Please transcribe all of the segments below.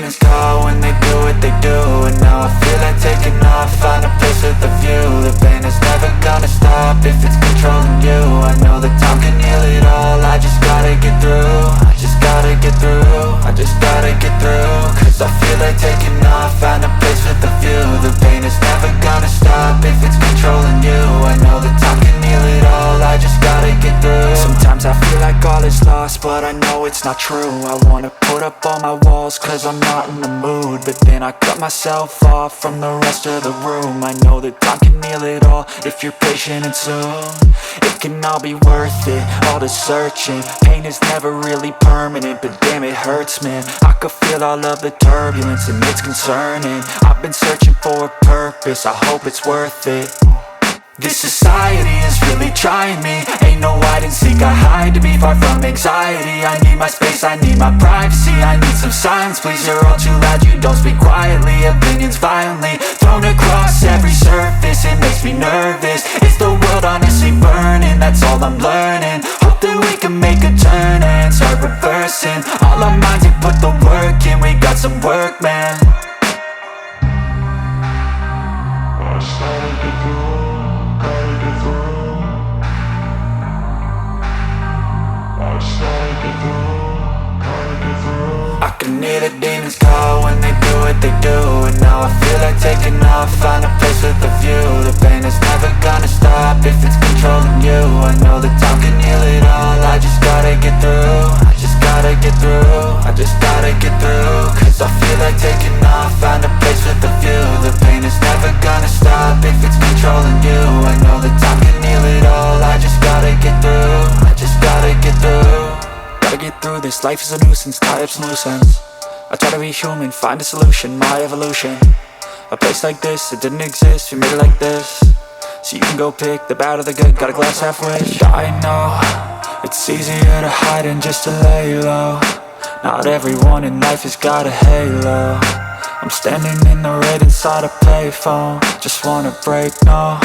demons call when they do what they do. And now I feel like taking off, find a place with a view. The pain is never gonna stop if it's controlling you. I know that time can heal it all, I just gotta get through. I just gotta get through, I just gotta get through. Cause I feel like taking off, find a place with a view. The pain is never gonna stop if it's controlling you. I know that time can heal it all, I just gotta get through. Sometimes I feel like all is lost, but I know it's not true. I wanna put up all my walls cause I'm not in the mood, but then I cut myself off from the rest of the room. I know that time can heal it all if you're patient and soon. It can all be worth it, all the searching. Pain is never really permanent, but damn it hurts, man. I could feel all of the turbulence and it's concerning. I've been searching for a purpose, I hope it's worth it. This society is really trying me. Ain't no hide and seek, I hide to be far from anxiety. I need my space, I need my privacy. I need some silence, please, you're all too loud. You don't speak quietly, opinions violently thrown across every surface. It makes me nervous, it's the world honestly burning. That's all I'm learning, hope that we can make a turn and start reversing. All our minds, we put the work in, we got some work, man. I can hear the demons call when they do what they do. And now I feel like taking off, find a place with a view. The pain is never gonna stop if it's controlling you. I know that time can heal it all, I just gotta get through. I just gotta get through, I just gotta get through. Cause I feel like taking off, find a place with a view. The pain is never gonna stop if it's controlling you. I know that time can heal it all, I just gotta get through. I just gotta get through. Gotta get through this, life is a nuisance, tie up some loose ends. I try to be human, find a solution, my evolution. A place like this, it didn't exist, we made it like this. So you can go pick the bad or the good, got a glass halfway. I know, it's easier to hide than just to lay low. Not everyone in life has got a halo. I'm standing in the red inside a payphone, just wanna break, no.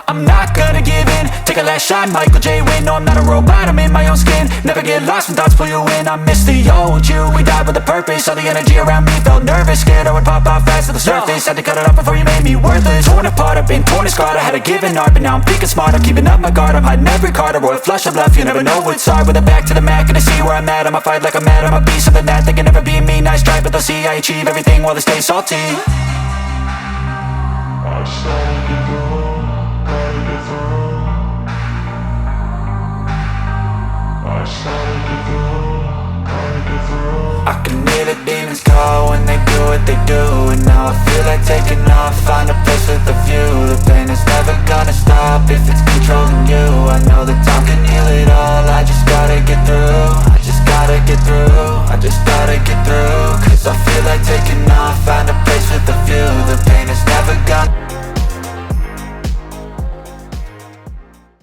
I'm not gonna give in, take a last shot, Michael J. Win. No, I'm not a robot, I'm in my own skin. Never get lost when thoughts pull you in. I miss the old you, we died with a purpose. All the energy around me felt nervous, scared I would pop off fast to the surface. Had to cut it off before you made me worthless. Torn apart, I've been torn and scarred. I had a given art, but now I'm thinking smart. I'm keeping up my guard, I'm hiding every card. A royal flush of love, you never know what's hard. With a back to the mat, gonna see where I'm at. I'ma fight like I'm mad, I'ma be something that they can never be me. Nice try, but they'll see I achieve everything while they stay salty. I can hear the demons call when they do what they do. And now I feel like taking off, find a place with a view. The pain is never gonna stop if it's controlling you. I know that time can heal it all, I just gotta get through. I just gotta get through, I just gotta get through. Cause I feel like taking off, find a place with a view. The pain is never gonna